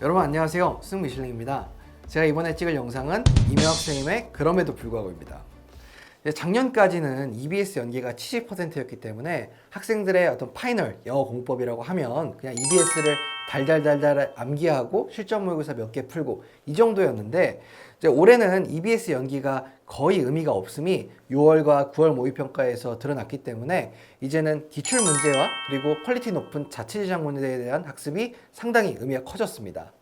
여러분 안녕하세요. 승미실링입니다. 제가 이번에 찍을 영상은 이명학 선생님의 그럼에도 불구하고입니다. 작년까지는 EBS 연계가 70%였기 때문에 학생들의 어떤 파이널 영어 공법이라고 하면 그냥 EBS를 달달달달 암기하고 실전 모의고사 몇 개 풀고 이 정도였는데 이제 올해는 EBS 연기가 거의 의미가 없음이 6월과 9월 모의평가에서 드러났기 때문에 이제는 기출 문제와 그리고 퀄리티 높은 자체 제작 문제에 대한 학습이 상당히 의미가 커졌습니다.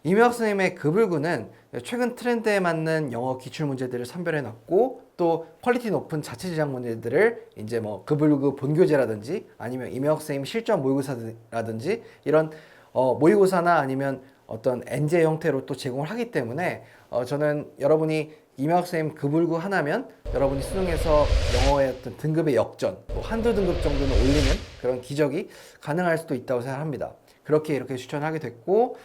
이명학 선생님의 급을구는 최근 트렌드에 맞는 영어 기출 문제들을 선별해 놨고 또 퀄리티 높은 자체 제작 문제들을 이제 뭐 급을구 본교재라든지 아니면 이명학 선생님 실전 모의고사라든지 이런 모의고사나 아니면 어떤 엔제 형태로 또 제공을 하기 때문에 저는 여러분이 이명학 선생님 급을구 하나면 여러분이 수능에서 영어의 어떤 등급의 역전, 뭐 한두 등급 정도는 올리는 그런 기적이 가능할 수도 있다고 생각합니다. 그렇게 이렇게 추천하게 됐고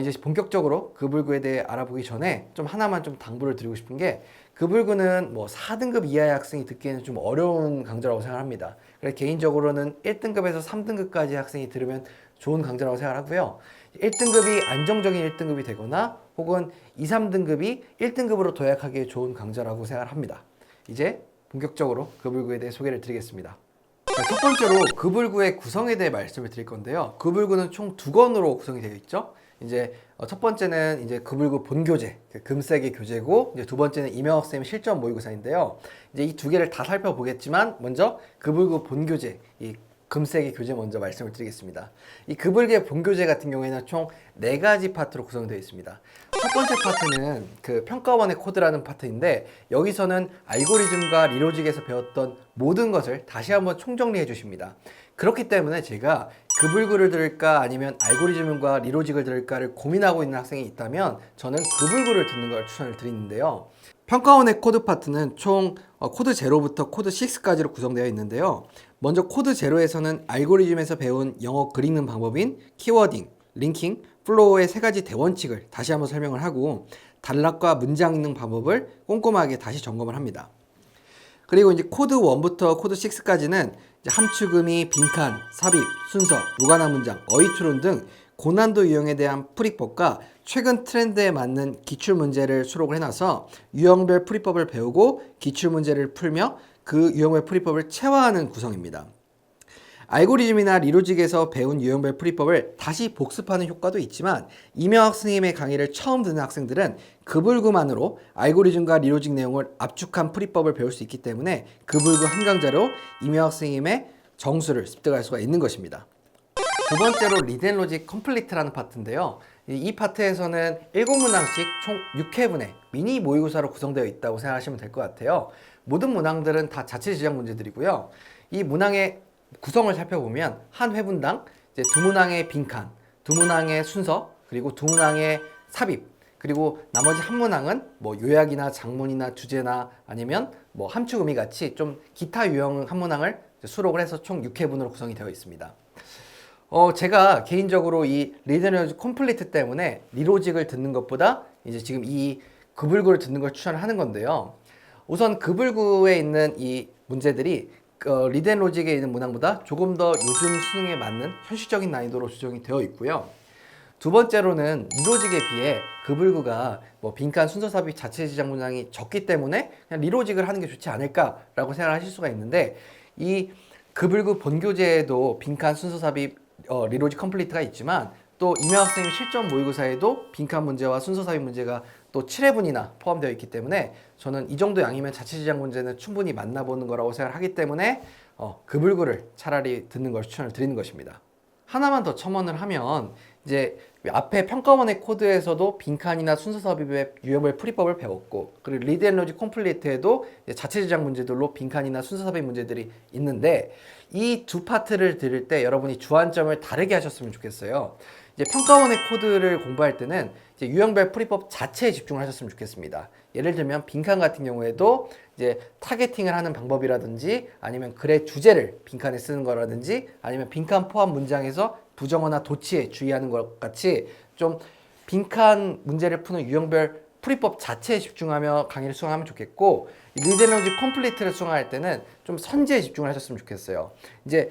이제 본격적으로 급을구에 대해 알아보기 전에 좀 하나만 좀 당부를 드리고 싶은 게 급을구는 뭐 4등급 이하의 학생이 듣기에는 좀 어려운 강좌라고 생각합니다. 그래서 개인적으로는 1등급에서 3등급까지 학생이 들으면 좋은 강좌라고 생각하고요. 1등급이 안정적인 1등급이 되거나 혹은 2, 3등급이 1등급으로 도약하기에 좋은 강좌라고 생각합니다. 이제 본격적으로 급을구에 대해 소개를 드리겠습니다. 첫 번째로 급을구의 구성에 대해 말씀을 드릴 건데요. 급을구는 총 2권으로 구성이 되어 있죠. 이제 첫 번째는 이제 급을구 본교재, 금색의 교재고 이제 두 번째는 이명학 선생님 실전 모의고사인데요. 이제 이 두 개를 다 살펴보겠지만 먼저 급을구 본교재, 이 금색의 교재 먼저 말씀을 드리겠습니다. 이 급을구의 본교재 같은 경우에는 총 4가지 파트로 구성되어 있습니다. 첫 번째 파트는 그 평가원의 코드라는 파트인데 여기서는 알고리즘과 리로직에서 배웠던 모든 것을 다시 한번 총정리해 주십니다. 그렇기 때문에 제가 급을구를 들을까 아니면 알고리즘과 리로직을 들을까를 고민하고 있는 학생이 있다면 저는 급을구를 듣는 걸 추천을 드리는데요. 평가원의 코드 파트는 총 코드 0부터 코드 6까지로 구성되어 있는데요. 먼저 코드 0에서는 알고리즘에서 배운 영어 글 읽는 방법인 키워딩, 링킹, 플로우의 3가지 대원칙을 다시 한번 설명을 하고 단락과 문장 읽는 방법을 꼼꼼하게 다시 점검을 합니다. 그리고 이제 코드 1부터 코드 6까지는 함축음이, 빈칸, 삽입, 순서, 무관한 문장, 어휘추론 등 고난도 유형에 대한 풀이법과 최근 트렌드에 맞는 기출문제를 수록을 해놔서 유형별 풀이법을 배우고 기출문제를 풀며 그 유형별 풀이법을 체화하는 구성입니다. 알고리즘이나 리로직에서 배운 유형별 풀이법을 다시 복습하는 효과도 있지만 이명학 선생님의 강의를 처음 듣는 학생들은 급을구만으로 알고리즘과 리로직 내용을 압축한 풀이법을 배울 수 있기 때문에 급을구 한 강좌로 이명학 선생님의 정수를 습득할 수가 있는 것입니다. 두 번째로 리드앤로직 컴플리트라는 파트인데요. 이 파트에서는 7문항씩 총 6회분의 미니 모의고사로 구성되어 있다고 생각하시면 될 것 같아요. 모든 문항들은 다 자체 제작 문제들이고요. 이 문항의 구성을 살펴보면 한 회분당 이제 2문항의 빈칸, 2문항의 순서, 그리고 2문항의 삽입, 그리고 나머지 한 문항은 뭐 요약이나 장문이나 주제나 아니면 뭐 함축 의미 같이 좀 기타 유형 한 문항을 수록을 해서 총 6회분으로 구성이 되어 있습니다. 제가 개인적으로 이 리드앤로직 컴플리트 때문에 리로직을 듣는 것보다 이제 지금 이 급을구를 듣는 걸 추천을 하는 건데요. 우선 급을구에 있는 이 문제들이 리드앤로직에 있는 문항보다 조금 더 요즘 수능에 맞는 현실적인 난이도로 조정이 되어 있고요. 두 번째로는 리로직에 비해 급을구가 뭐 빈칸 순서 삽입 자체 제작 문항이 적기 때문에 그냥 리로직을 하는 게 좋지 않을까라고 생각을 하실 수가 있는데 이 급을구 본교재에도 빈칸 순서 삽입 리로직 컴플리트가 있지만 또 이명학 선생님 실전 모의고사에도 빈칸 문제와 순서 삽입 문제가 또 7회분이나 포함되어 있기 때문에 저는 이 정도 양이면 자체 제작 문제는 충분히 만나보는 거라고 생각하기 때문에 급을구를 차라리 듣는 걸 추천을 드리는 것입니다. 하나만 더 첨언을 하면 이제 앞에 평가원의 코드에서도 빈칸이나 순서 삽입의 유형별 풀이법을 배웠고 그리고 리드앤로직 컴플리트에도 자체 제작 문제들로 빈칸이나 순서 삽입 문제들이 있는데 이 두 파트를 들을 때 여러분이 주안점을 다르게 하셨으면 좋겠어요. 이제 평가원의 코드를 공부할 때는 이제 유형별 풀이법 자체에 집중을 하셨으면 좋겠습니다. 예를 들면 빈칸 같은 경우에도 이제 타겟팅을 하는 방법이라든지 아니면 글의 주제를 빈칸에 쓰는 거라든지 아니면 빈칸 포함 문장에서 부정어나 도치에 주의하는 것 같이 좀 빈칸 문제를 푸는 유형별 풀이법 자체에 집중하며 강의를 수강하면 좋겠고 리드앤로직 컴플리트를 수강할 때는 좀 선제에 집중을 하셨으면 좋겠어요. 이제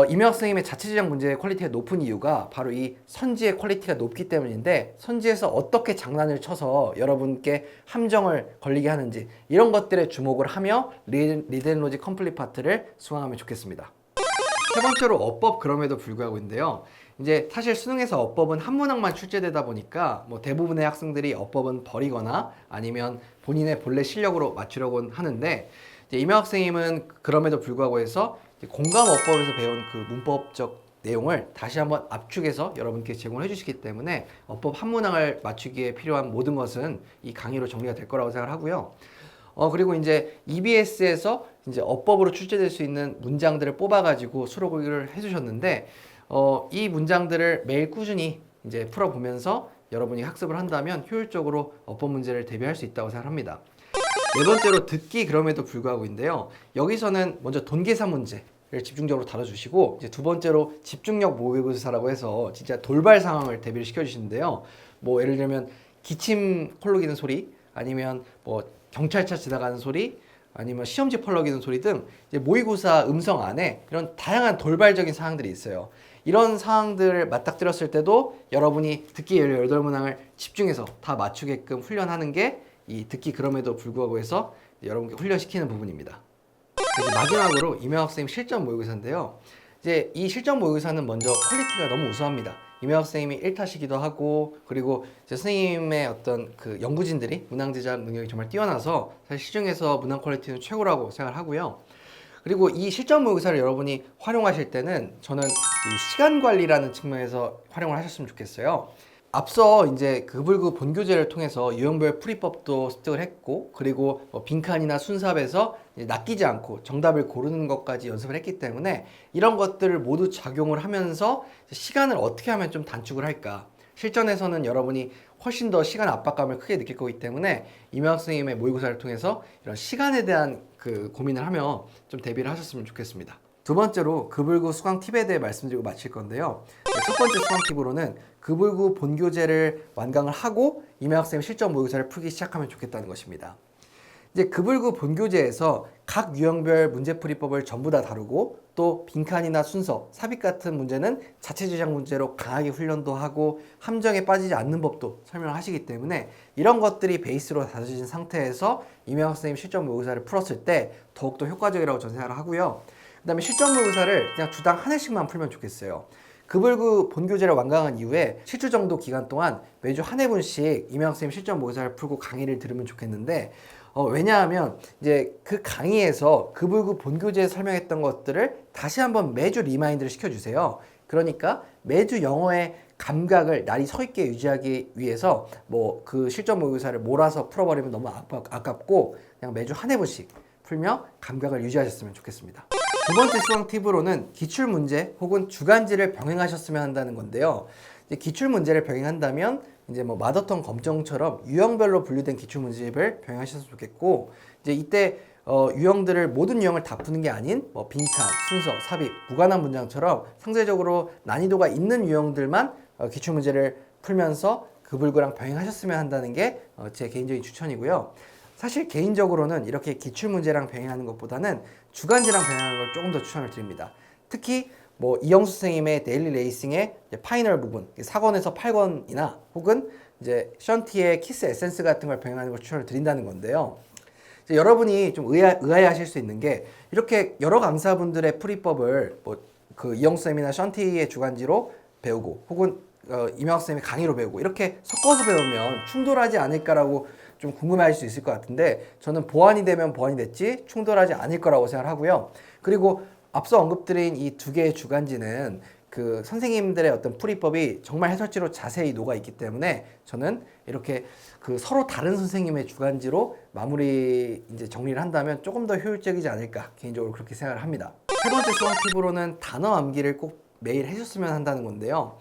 이명 학생님의 자체 제작 문제의 퀄리티가 높은 이유가 바로 이 선지의 퀄리티가 높기 때문인데, 선지에서 어떻게 장난을 쳐서 여러분께 함정을 걸리게 하는지 이런 것들에 주목을 하며 리드앤로직 컴플릿 파트를 수강하면 좋겠습니다. 세 번째로 어법 그럼에도 불구하고인데요. 이제 사실 수능에서 어법은 한 문항만 출제되다 보니까 뭐 대부분의 학생들이 어법은 버리거나 아니면 본인의 본래 실력으로 맞추려고 하는데, 이제 이명 학생님은 그럼에도 불구하고 해서 공감 어법에서 배운 그 문법적 내용을 다시 한번 압축해서 여러분께 제공해 주시기 때문에 어법 한 문항을 맞추기에 필요한 모든 것은 이 강의로 정리가 될 거라고 생각을 하고요. 그리고 이제 EBS에서 이제 어법으로 출제될 수 있는 문장들을 뽑아가지고 수록을 해주셨는데, 이 문장들을 매일 꾸준히 이제 풀어보면서 여러분이 학습을 한다면 효율적으로 어법 문제를 대비할 수 있다고 생각합니다. 네 번째로 듣기 그럼에도 불구하고인데요. 여기서는 먼저 돈계산 문제를 집중적으로 다뤄주시고, 이제 두 번째로 집중력 모의고사라고 해서 진짜 돌발 상황을 대비를 시켜주시는데요. 뭐 예를 들면 기침 콜록이는 소리, 아니면 뭐 경찰차 지나가는 소리, 아니면 시험지 펄럭이는 소리 등 이제 모의고사 음성 안에 이런 다양한 돌발적인 상황들이 있어요. 이런 상황들을 맞닥뜨렸을 때도 여러분이 듣기 18문항을 집중해서 다 맞추게끔 훈련하는 게 이 듣기 그럼에도 불구하고 해서 여러분께 훈련시키는 부분입니다. 이제 마지막으로 이명 학생님 실전 모의고사인데요. 이제 이 실전 모의고사는 먼저 퀄리티가 너무 우수합니다. 이명 학생님이 1타시기도 하고, 그리고 이제 선생님의 어떤 그 연구진들이 문항 제작 능력이 정말 뛰어나서 사실 시중에서 문항 퀄리티는 최고라고 생각을 하고요. 그리고 이 실전 모의고사를 여러분이 활용하실 때는 저는 이 시간 관리라는 측면에서 활용을 하셨으면 좋겠어요. 앞서 이제 급을구 본교재를 통해서 유형별 풀이법도 습득을 했고, 그리고 빈칸이나 순삽에서 낚이지 않고 정답을 고르는 것까지 연습을 했기 때문에 이런 것들을 모두 작용을 하면서 시간을 어떻게 하면 좀 단축을 할까, 실전에서는 여러분이 훨씬 더 시간 압박감을 크게 느낄 거기 때문에 이명 학생님의 모의고사를 통해서 이런 시간에 대한 그 고민을 하며 좀 대비를 하셨으면 좋겠습니다. 두 번째로 급을구 수강 팁에 대해 말씀드리고 마칠 건데요. 첫 번째 수강 팁으로는 급을구 본교재를 완강을 하고 이명 학생 실전 모의고사를 풀기 시작하면 좋겠다는 것입니다. 이제 급을구 본교재에서 각 유형별 문제풀이법을 전부 다 다루고, 또 빈칸이나 순서, 삽입 같은 문제는 자체 제작 문제로 강하게 훈련도 하고 함정에 빠지지 않는 법도 설명을 하시기 때문에 이런 것들이 베이스로 다져진 상태에서 이명 학생님 실전 모의고사를 풀었을 때 더욱더 효과적이라고 저는 생각을 하고요. 그 다음에 실전 모의고사를 그냥 주당 한 회씩만 풀면 좋겠어요. 급을구 본교재를 완강한 이후에 7주 정도 기간 동안 매주 한 회분씩 이명 학생님 실전 모의고사를 풀고 강의를 들으면 좋겠는데, 왜냐하면 이제 그 강의에서 급을구 본교재에 설명했던 것들을 다시 한번 매주 리마인드를 시켜주세요. 그러니까 매주 영어의 감각을 날이 서 있게 유지하기 위해서 뭐 그 실전 모의고사를 몰아서 풀어버리면 너무 아깝고, 그냥 매주 한 회분씩 풀며 감각을 유지하셨으면 좋겠습니다. 두 번째 수강 팁으로는 기출문제 혹은 주간지를 병행하셨으면 한다는 건데요. 이제 기출문제를 병행한다면 이제 뭐 마더턴 검정처럼 유형별로 분류된 기출문제집을 병행하셨으면 좋겠고, 이제 이때 유형들을 모든 유형을 다 푸는 게 아닌 뭐 빈칸, 순서, 삽입, 무관한 문장처럼 상대적으로 난이도가 있는 유형들만 기출문제를 풀면서 급을구랑 병행하셨으면 한다는 게 제 개인적인 추천이고요. 사실 개인적으로는 이렇게 기출문제랑 병행하는 것보다는 주간지랑 병행하는 걸 조금 더 추천을 드립니다. 특히 뭐 이영수 선생님의 데일리 레이싱의 파이널 부분, 4권에서 8권이나 혹은 이제 션티의 키스 에센스 같은 걸 병행하는 걸 추천을 드린다는 건데요. 이제 여러분이 좀 의아해하실 수 있는 게, 이렇게 여러 강사분들의 풀이법을 뭐 그 이영수 쌤이나 션티의 주간지로 배우고 혹은 이명 학생의 강의로 배우고 이렇게 섞어서 배우면 충돌하지 않을까라고 좀 궁금해할 수 있을 것 같은데, 저는 보완이 되면 보완이 됐지 충돌하지 않을 거라고 생각을 하고요. 그리고 앞서 언급드린 이 두 개의 주간지는 그 선생님들의 어떤 풀이법이 정말 해설지로 자세히 녹아있기 때문에 저는 이렇게 그 서로 다른 선생님의 주간지로 마무리 이제 정리를 한다면 조금 더 효율적이지 않을까, 개인적으로 그렇게 생각을 합니다. 세 번째 수강 팁으로는 단어 암기를 꼭 매일 해줬으면 한다는 건데요.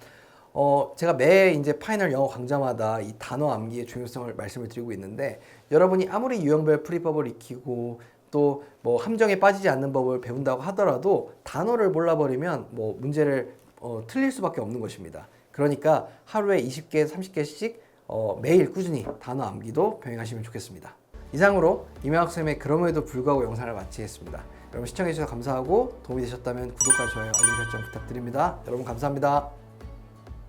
제가 매 이제 파이널 영어 강좌마다 이 단어 암기의 중요성을 말씀을 드리고 있는데, 여러분이 아무리 유형별 풀이법을 익히고 또 뭐 함정에 빠지지 않는 법을 배운다고 하더라도 단어를 몰라버리면 뭐 문제를 틀릴 수밖에 없는 것입니다. 그러니까 하루에 20개, 30개씩 매일 꾸준히 단어 암기도 병행하시면 좋겠습니다. 이상으로 이명 학생의 그럼에도 불구하고 영상을 마치겠습니다. 여러분 시청해주셔서 감사하고 도움이 되셨다면 구독과 좋아요, 알림 설정 부탁드립니다. 여러분 감사합니다.